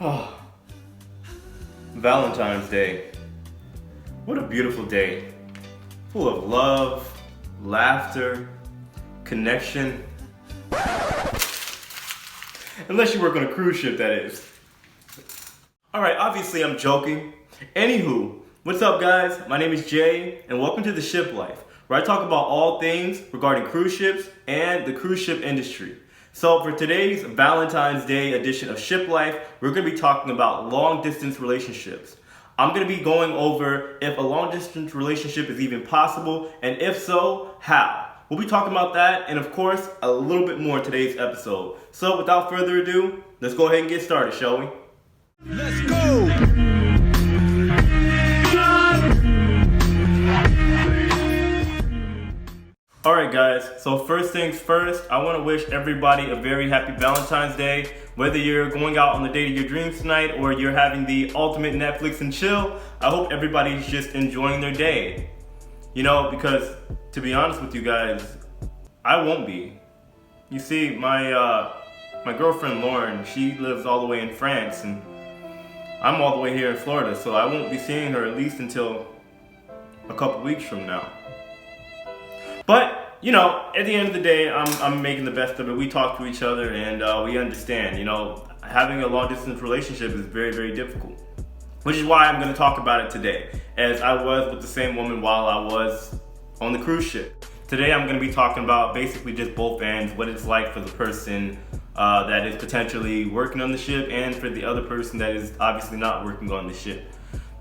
Oh, Valentine's Day. What a beautiful day. Full of love, laughter, connection. Unless you work on a cruise ship, that is. Alright, obviously I'm joking. Anywho, what's up guys? My name is Jay, and welcome to The Ship Life, where I talk about all things regarding cruise ships and the cruise ship industry. So for today's Valentine's Day edition of Ship Life, we're going to be talking about long distance relationships. I'm going to be going over if a long distance relationship is even possible, and if so, how. We'll be talking about that and of course a little bit more in today's episode. So without further ado, let's go ahead and get started, shall we? Let's go! Alright guys, so first things first, I want to wish everybody a very happy Valentine's Day. Whether you're going out on the date of your dreams tonight or you're having the ultimate Netflix and chill, I hope everybody's just enjoying their day. You know, because to be honest with you guys, I won't be. You see, my girlfriend Lauren, she lives all the way in France and I'm all the way here in Florida, so I won't be seeing her at least until a couple weeks from now. But, you know, at the end of the day, I'm making the best of it. We talk to each other and we understand, you know, having a long distance relationship is very, very difficult. Which is why I'm going to talk about it today, as I was with the same woman while I was on the cruise ship. Today I'm going to be talking about basically just both ends, what it's like for the person that is potentially working on the ship and for the other person that is obviously not working on the ship.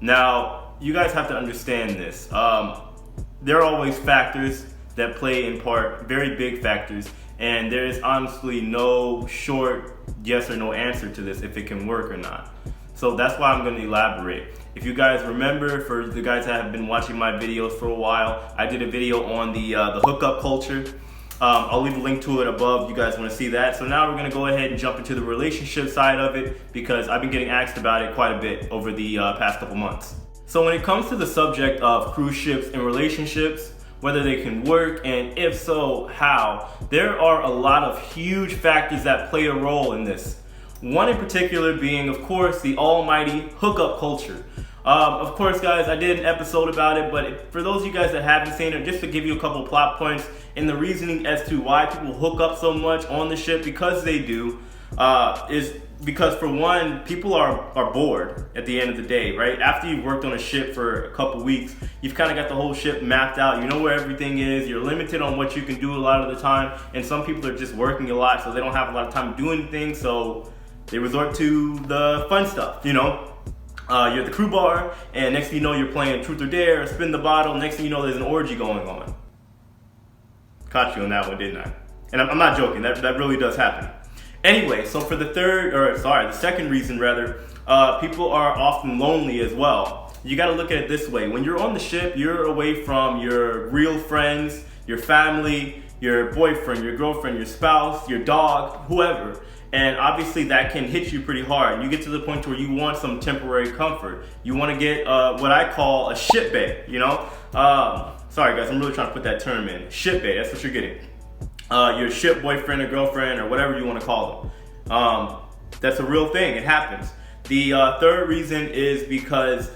Now, you guys have to understand this. There are always factors that play in part, very big factors, and there is honestly no short yes or no answer to this if it can work or not. So that's why I'm going to elaborate. If you guys remember, for the guys that have been watching my videos for a while, I did a video on the hookup culture. I'll leave a link to it above if you guys want to see that. So now we're going to go ahead and jump into the relationship side of it, because I've been getting asked about it quite a bit over the past couple months. So when it comes to the subject of cruise ships and relationships, whether they can work, and if so, how, there are a lot of huge factors that play a role in this. One in particular being, of course, the almighty hookup culture. Of course, guys, I did an episode about it, but for those of you guys that haven't seen it, just to give you a couple plot points and the reasoning as to why people hook up so much on the ship, because they do, is because for one, people are bored at the end of the day, right? After you've worked on a ship for a couple weeks, you've kind of got the whole ship mapped out. You know where everything is. You're limited on what you can do a lot of the time, and some people are just working a lot, so they don't have a lot of time to do anything, so they resort to the fun stuff, you know? You're at the crew bar, and next thing you know, you're playing Truth or Dare, or Spin the Bottle. Next thing you know, there's an orgy going on. Caught you on that one, didn't I? And I'm not joking, that really does happen. Anyway, so for the second reason rather, people are often lonely as well. You gotta look at it this way. When you're on the ship, you're away from your real friends, your family, your boyfriend, your girlfriend, your spouse, your dog, whoever. And obviously that can hit you pretty hard. You get to the point where you want some temporary comfort. You want to get what I call a ship bae, you know? Sorry guys, I'm really trying to put that term in. Ship bae, that's what you're getting. Your ship boyfriend or girlfriend or whatever you want to call them. That's a real thing, it happens. The third reason is because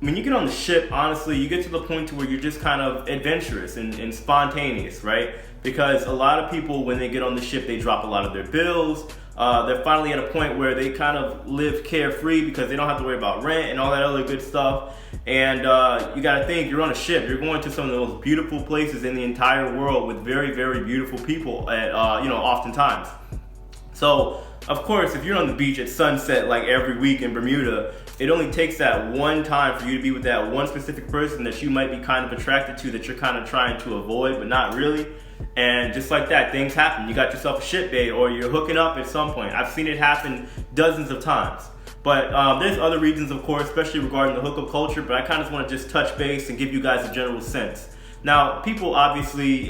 when you get on the ship, honestly, you get to the point to where you're just kind of adventurous and spontaneous, right? Because a lot of people, when they get on the ship, they drop a lot of their bills. They're finally at a point where they kind of live carefree because they don't have to worry about rent and all that other good stuff. And you gotta think, you're on a ship, you're going to some of the most beautiful places in the entire world with very, very beautiful people at, oftentimes. So, of course, if you're on the beach at sunset like every week in Bermuda, it only takes that one time for you to be with that one specific person that you might be kind of attracted to, that you're kind of trying to avoid, but not really. And just like that, things happen. You got yourself a ship bae, or you're hooking up at some point. I've seen it happen dozens of times. But there's other reasons, of course, especially regarding the hookup culture, but I kind of want to just touch base and give you guys a general sense. Now, people obviously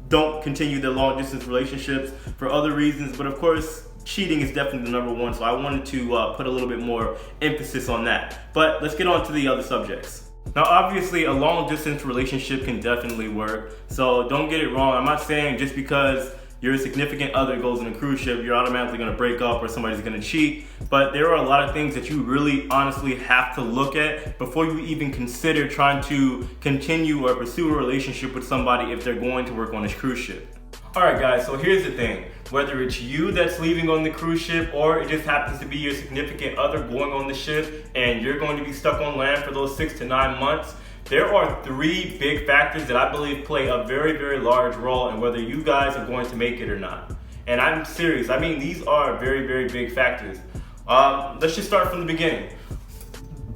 don't continue their long distance relationships for other reasons, but of course, cheating is definitely the number one, so I wanted to put a little bit more emphasis on that. But let's get on to the other subjects. Now, obviously, a long distance relationship can definitely work, so don't get it wrong. I'm not saying just because your significant other goes on a cruise ship, you're automatically going to break up or somebody's going to cheat. But there are a lot of things that you really honestly have to look at before you even consider trying to continue or pursue a relationship with somebody if they're going to work on this cruise ship. Alright guys, so here's the thing. Whether it's you that's leaving on the cruise ship or it just happens to be your significant other going on the ship and you're going to be stuck on land for those 6 to 9 months, there are 3 big factors that I believe play a very, very large role in whether you guys are going to make it or not. And I'm serious. I mean, these are very, very big factors. Let's just start from the beginning.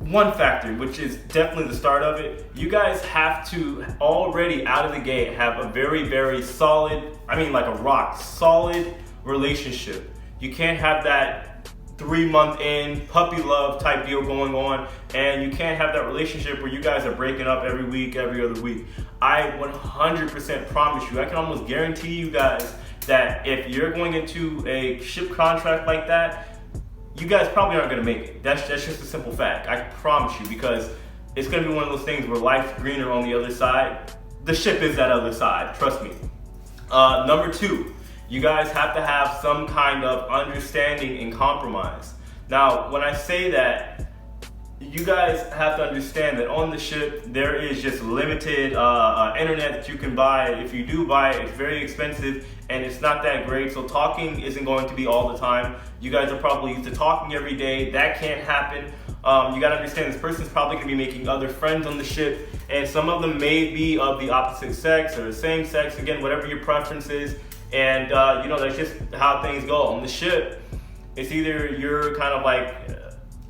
One factor, which is definitely the start of it, you guys have to already out of the gate have a very, very solid, I mean like a rock solid relationship. You can't have that 3-month in puppy love type deal going on, and you can't have that relationship where you guys are breaking up every week, every other week. I 100% promise you, I can almost guarantee you guys that if you're going into a ship contract like that, you guys probably aren't going to make it. That's just a simple fact. I can promise you, because it's going to be one of those things where life's greener on the other side. The ship is that other side, trust me. Number 2, you guys have to have some kind of understanding and compromise. Now, when I say that, you guys have to understand that on the ship, there is just limited internet that you can buy. If you do buy it, it's very expensive and it's not that great. So talking isn't going to be all the time. You guys are probably used to talking every day. That can't happen. You gotta understand this person's probably gonna be making other friends on the ship, and some of them may be of the opposite sex or the same sex, again, whatever your preference is. And you know, that's just how things go. On the ship, it's either you're kind of like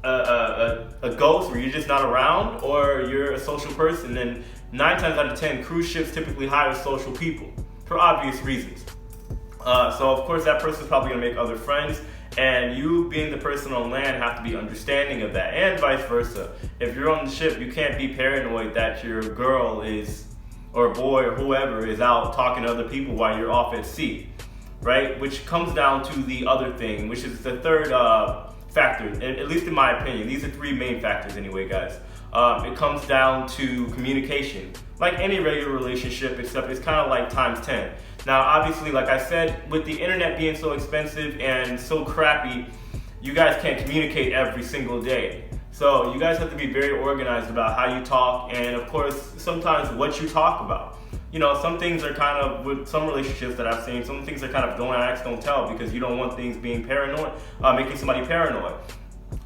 a ghost where you're just not around, or you're a social person. And 9 times out of 10, cruise ships typically hire social people for obvious reasons. So of course that person's probably gonna make other friends, and you being the person on land have to be understanding of that, and vice versa. If you're on the ship, you can't be paranoid that your girl is, or boy or whoever is out talking to other people while you're off at sea, right? Which comes down to the other thing, which is the third factor, at least in my opinion. These are 3 main factors anyway, guys. It comes down to communication. Like any regular relationship, except it's kind of like times 10. Now, obviously, like I said, with the internet being so expensive and so crappy, you guys can't communicate every single day. So you guys have to be very organized about how you talk, and of course, sometimes what you talk about. You know, some things are kind of, with some relationships that I've seen, some things are kind of don't ask, don't tell, because you don't want things being paranoid, making somebody paranoid.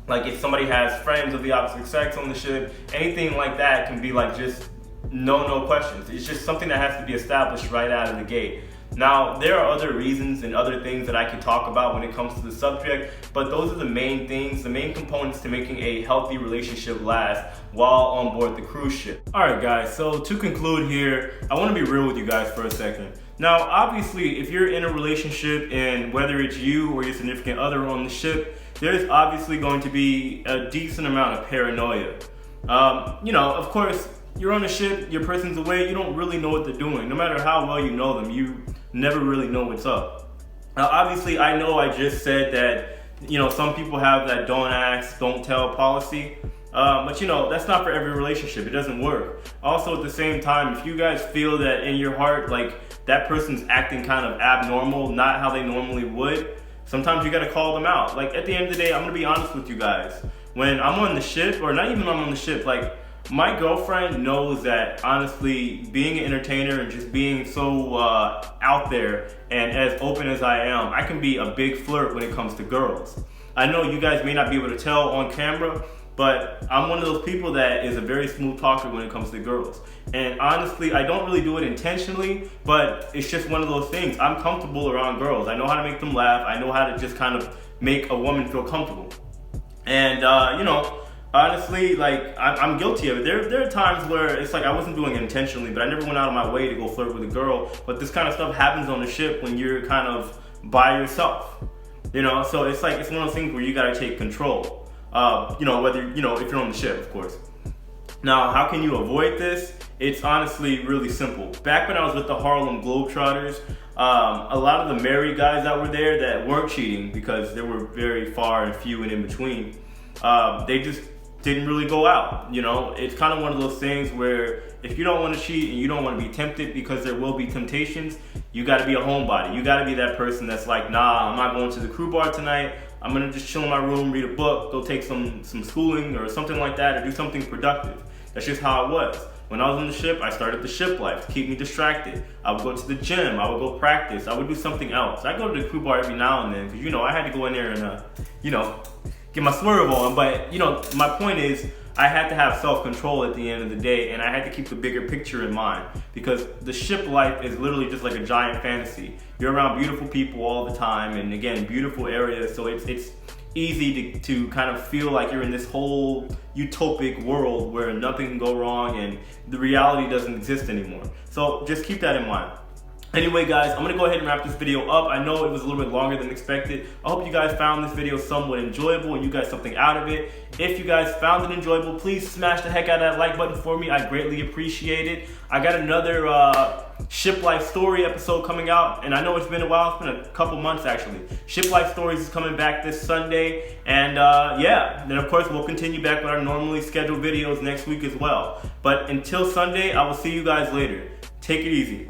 Like if somebody has friends of the opposite sex on the ship, anything like that can be like just no questions. It's just something that has to be established right out of the gate. Now, there are other reasons and other things that I can talk about when it comes to the subject, but those are the main things, the main components to making a healthy relationship last while on board the cruise ship. Alright guys, so to conclude here, I want to be real with you guys for a second. Now, obviously, if you're in a relationship and whether it's you or your significant other on the ship, there's obviously going to be a decent amount of paranoia. You know, of course, you're on a ship, your person's away, you don't really know what they're doing. No matter how well you know them, you never really know what's up. Now, obviously, I know I just said that, you know, some people have that don't ask, don't tell policy. But you know, that's not for every relationship. It doesn't work. Also, at the same time, if you guys feel that in your heart, like that person's acting kind of abnormal, not how they normally would, sometimes you gotta call them out. Like at the end of the day, I'm gonna be honest with you guys. When I'm on the ship, or not even when I'm on the ship, like my girlfriend knows that honestly, being an entertainer and just being so out there and as open as I am, I can be a big flirt when it comes to girls. I know you guys may not be able to tell on camera, but I'm one of those people that is a very smooth talker when it comes to girls. And honestly, I don't really do it intentionally, but it's just one of those things. I'm comfortable around girls. I know how to make them laugh. I know how to just kind of make a woman feel comfortable. And you know, honestly, like I'm guilty of it. There are times where it's like I wasn't doing it intentionally, but I never went out of my way to go flirt with a girl. But this kind of stuff happens on the ship when you're kind of by yourself. You know, so it's like, it's one of those things where you gotta take control. You know, whether, you know, if you're on the ship, of course. Now, how can you avoid this? It's honestly really simple. Back when I was with the Harlem Globetrotters, a lot of the married guys that were there that weren't cheating, because they were very far and few and in between, they just didn't really go out. You know, it's kind of one of those things where if you don't want to cheat and you don't want to be tempted, because there will be temptations, you got to be a homebody. You got to be that person that's like, nah, I'm not going to the crew bar tonight. I'm gonna just chill in my room, read a book, go take some schooling or something like that, or do something productive. That's just how it was. When I was on the ship, I started the ship life to keep me distracted. I would go to the gym, I would go practice, I would do something else. I go to the crew bar every now and then, because, you know, I had to go in there and, get my swerve on. But, you know, my point is, I had to have self-control at the end of the day, and I had to keep the bigger picture in mind, because the ship life is literally just like a giant fantasy. You're around beautiful people all the time, and again, beautiful areas, so it's easy to kind of feel like you're in this whole utopic world where nothing can go wrong and the reality doesn't exist anymore. So just keep that in mind. Anyway, guys, I'm gonna go ahead and wrap this video up. I know it was a little bit longer than expected. I hope you guys found this video somewhat enjoyable and you got something out of it. If you guys found it enjoyable, please smash the heck out of that like button for me. I greatly appreciate it. I got another Ship Life Story episode coming out, and I know it's been a while. It's been a couple months actually. Ship Life Stories is coming back this Sunday, and yeah, then of course we'll continue back with our normally scheduled videos next week as well. But until Sunday, I will see you guys later. Take it easy.